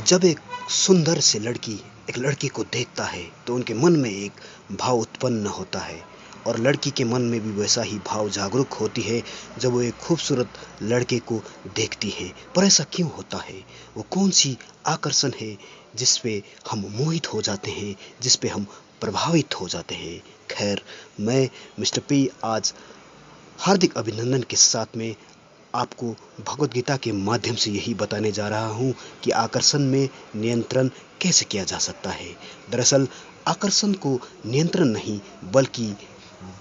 जब एक सुंदर सी लड़की एक लड़के को देखता है तो उनके मन में एक भाव उत्पन्न होता है और लड़की के मन में भी वैसा ही भाव जागरूक होती है जब वो एक खूबसूरत लड़के को देखती है। पर ऐसा क्यों होता है? वो कौन सी आकर्षण है जिस पे हम मोहित हो जाते हैं, जिस पे हम प्रभावित हो जाते हैं? खैर, मैं मिस्टर पी आज हार्दिक अभिनंदन के साथ में आपको भगवत गीता के माध्यम से यही बताने जा रहा हूँ कि आकर्षण में नियंत्रण कैसे किया जा सकता है। दरअसल आकर्षण को नियंत्रण नहीं बल्कि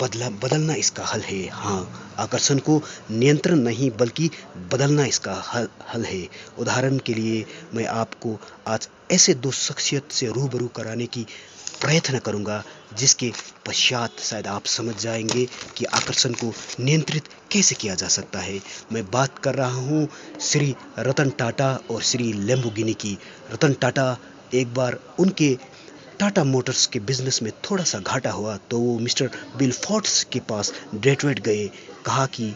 बदलना इसका हल है। हाँ, आकर्षण को नियंत्रण नहीं बल्कि बदलना इसका हल है। उदाहरण के लिए मैं आपको आज ऐसे दो शख्सियत से रूबरू कराने की प्रयत्न करूंगा जिसके पश्चात शायद आप समझ जाएंगे कि आकर्षण को नियंत्रित कैसे किया जा सकता है। मैं बात कर रहा हूँ श्री रतन टाटा और श्री लैम्बोर्गिनी की। रतन टाटा, एक बार उनके टाटा मोटर्स के बिजनेस में थोड़ा सा घाटा हुआ तो वो मिस्टर बिल फोर्ड्स के पास डेट्रॉइट गए, कहा कि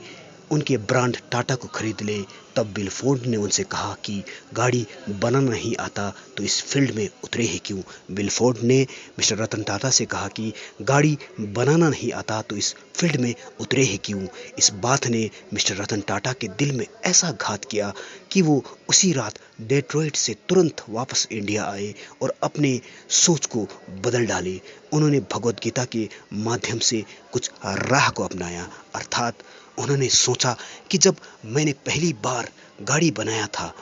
उनके ब्रांड टाटा को खरीद ले। तब बिल फोर्ड ने उनसे कहा कि गाड़ी बनाना नहीं आता तो इस फील्ड में उतरे ही क्यों। बिल फोर्ड ने मिस्टर रतन टाटा से कहा कि गाड़ी बनाना नहीं आता तो इस फील्ड में उतरे ही क्यों। इस बात ने मिस्टर रतन टाटा के दिल में ऐसा घात किया कि वो उसी रात डेट्रॉइट से तुरंत वापस इंडिया आए और अपने सोच को बदल डाले। उन्होंने भगवत गीता के माध्यम से कुछ राह को अपनाया, अर्थात उन्होंने सोचा कि जब मैंने पहली बार गाड़ी बनाया था,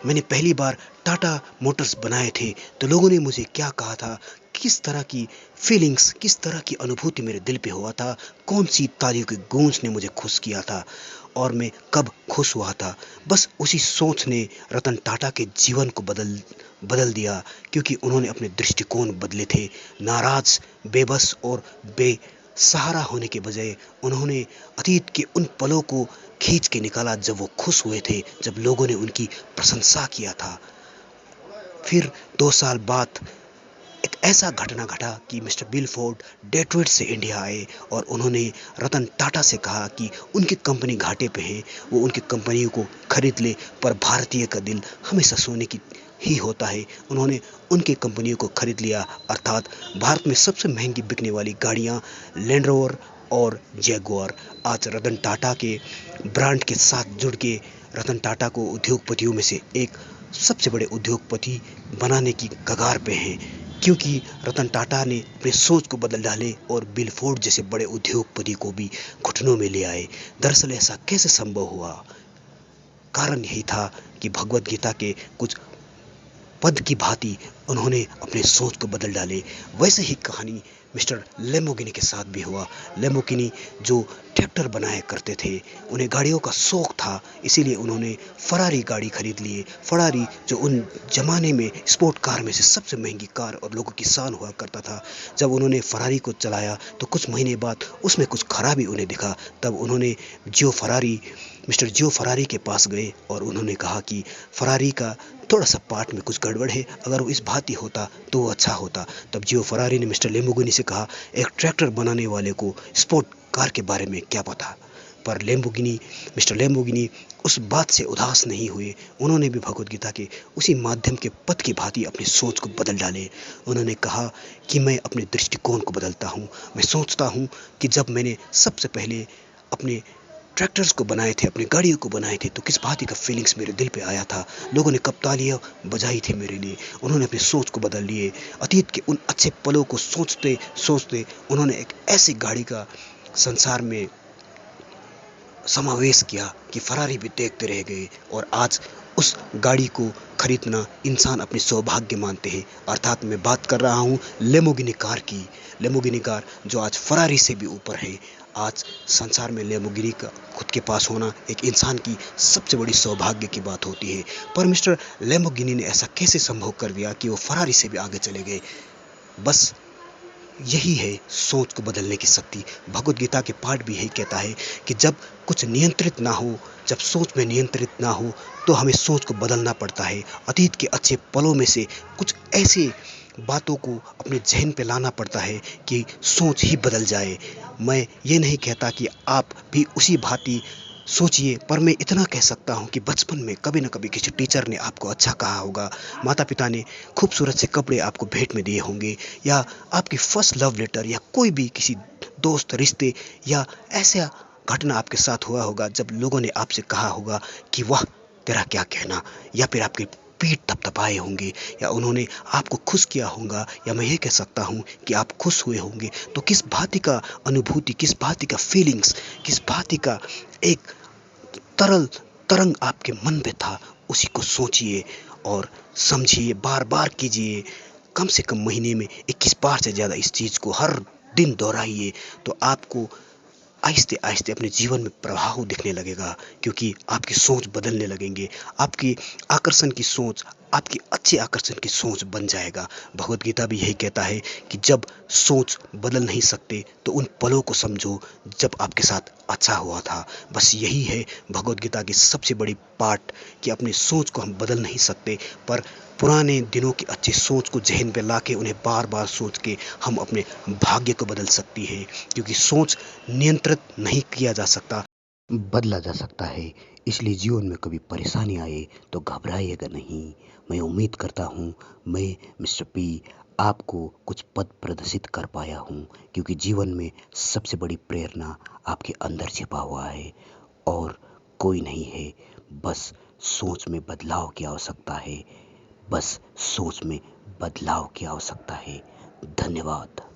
मैंने पहली बार टाटा मोटर्स बनाए थे तो लोगों ने मुझे क्या कहा था, किस तरह की फीलिंग्स, किस तरह की अनुभूति मेरे दिल पे हुआ था, कौन सी तालियों की गूंज ने मुझे खुश किया था और मैं कब खुश हुआ था। बस उसी सोच ने रतन टाटा के जीवन को बदल दिया, क्योंकि उन्होंने अपने दृष्टिकोण बदले थे। नाराज, बेबस और बेसहारा होने के बजाय उन्होंने अतीत के उन पलों को खींच के निकाला जब वो खुश हुए थे, जब लोगों ने उनकी प्रशंसा किया था। फिर 2 साल बाद एक ऐसा घटना घटा कि मिस्टर बिल फोर्ड डेट्रॉइट से इंडिया आए और उन्होंने रतन टाटा से कहा कि उनकी कंपनी घाटे पे है, वो उनकी कंपनियों को खरीद ले, पर भारतीय का दिल हमेशा सोने की ही होता है। उन्होंने उनकी कंपनियों को खरीद लिया, अर्थात भारत में सबसे महंगी बिकने वाली गाड़ियाँ लैंड रोवर और जैगुआर आज रतन टाटा के ब्रांड के साथ जुड़ के रतन टाटा को उद्योगपतियों में से एक सबसे बड़े उद्योगपति बनाने की कगार पे हैं, क्योंकि रतन टाटा ने अपने सोच को बदल डाले और बिल फोर्ड जैसे बड़े उद्योगपति को भी घुटनों में ले आए। दरअसल ऐसा कैसे संभव हुआ? कारण यही था कि भगवत गीता के कुछ पद की भांति उन्होंने अपने सोच को बदल डाले। वैसे ही कहानी मिस्टर लैम्बोर्गिनी के साथ भी हुआ। लैम्बोर्गिनी जो ट्रैक्टर बनाया करते थे, उन्हें गाड़ियों का शौक था, इसीलिए उन्होंने फरारी गाड़ी खरीद लिए। फरारी जो उन जमाने में स्पोर्ट कार में से सबसे महंगी कार और लोगों की शान हुआ करता था। जब उन्होंने फरारी को चलाया तो कुछ महीने बाद उसमें कुछ खराबी उन्हें दिखा। तब उन्होंने मिस्टर जियो फरारी के पास गए और उन्होंने कहा कि फरारी का थोड़ा सा पार्ट में कुछ गड़बड़ है, अगर वो इस भांति होता तो वो अच्छा होता। तब जियो फरारी ने मिस्टर लैम्बोर्गिनी से कहा, एक ट्रैक्टर बनाने वाले को स्पोर्ट कार के बारे में क्या पता। पर मिस्टर लैम्बोर्गिनी उस बात से उदास नहीं हुए। उन्होंने भी भगवत गीता के उसी माध्यम के पद की भांति अपनी सोच को बदल डाले। उन्होंने कहा कि मैं अपने दृष्टिकोण को बदलता हूँ। मैं सोचता हूँ कि जब मैंने सबसे पहले अपने ट्रैक्टर्स को बनाए थे, अपनी गाड़ियों को बनाए थे, तो किस भांति का फीलिंग्स मेरे दिल पे आया था, लोगों ने कब तालियां बजाई थी मेरे लिए। उन्होंने अपनी सोच को बदल लिए। अतीत के उन अच्छे पलों को सोचते सोचते उन्होंने एक ऐसी गाड़ी का संसार में समावेश किया कि फरारी भी देखते रह गए और आज उस गाड़ी को खरीदना इंसान अपनी सौभाग्य मानते हैं। अर्थात मैं बात कर रहा हूँ लैम्बोर्गिनी कार की। लैम्बोर्गिनी कार जो आज फरारी से भी ऊपर है। आज संसार में लैम्बोर्गिनी का खुद के पास होना एक इंसान की सबसे बड़ी सौभाग्य की बात होती है। पर मिस्टर लैम्बोर्गिनी ने ऐसा कैसे संभव कर दिया कि वो फरारी से भी आगे चले गए? बस यही है सोच को बदलने की शक्ति। भगवत गीता के पाठ भी यही कहता है कि जब कुछ नियंत्रित ना हो, जब सोच में नियंत्रित ना हो तो हमें सोच को बदलना पड़ता है। अतीत के अच्छे पलों में से कुछ ऐसे बातों को अपने ज़हन पे लाना पड़ता है कि सोच ही बदल जाए। मैं ये नहीं कहता कि आप भी उसी भांति सोचिए, पर मैं इतना कह सकता हूँ कि बचपन में कभी न कभी किसी टीचर ने आपको अच्छा कहा होगा, माता-पिता ने खूबसूरत से कपड़े आपको भेंट में दिए होंगे, या आपकी फर्स्ट लव लेटर, या कोई भी किसी दोस्त, रिश्ते, या ऐसा घटना आपके साथ हुआ होगा जब लोगों ने आपसे कहा होगा कि वाह! तेरा क्या कहना, या फिर आपकी पीठ थपथपाए होंगे, या उन्होंने आपको खुश किया होगा, या मैं ये कह सकता हूँ कि आप खुश हुए होंगे। तो किस भांति का अनुभूति, किस भांति का फीलिंग्स, किस भांति का एक तरल तरंग आपके मन में था, उसी को सोचिए और समझिए, बार-बार कीजिए। कम से कम महीने में 21 बार से ज़्यादा इस चीज़ को हर दिन दोहराइए, तो आपको आहिस्ते-आहिस्ते अपने जीवन में प्रभाव दिखने लगेगा, क्योंकि आपकी सोच बदलने लगेंगे। आपकी आकर्षण की सोच, आपकी अच्छे आकर्षण की सोच बन जाएगा। भगवद गीता भी यही कहता है कि जब सोच बदल नहीं सकते, तो उन पलों को समझो जब आपके साथ अच्छा हुआ था। बस यही है भगवद गीता की सबसे बड़ी पाठ, कि अपनी सोच को हम बदल नहीं सकते, पर पुराने दिनों की अच्छी सोच को ज़हन पे लाके उन्हें बार-बार सोच के हम अपने भाग्य को बदल सकती है, क्योंकि सोच नियंत्रित नहीं किया जा सकता, बदला जा सकता है। इसलिए जीवन में कभी परेशानी आए तो घबराइएगा नहीं। मैं उम्मीद करता हूँ मैं मिस्टर पी आपको कुछ पथ प्रदर्शित कर पाया हूँ, क्योंकि जीवन में सबसे बड़ी प्रेरणा आपके अंदर छिपा हुआ है और कोई नहीं है। बस सोच में बदलाव की आवश्यकता है। बस सोच में बदलाव की आवश्यकता है। धन्यवाद।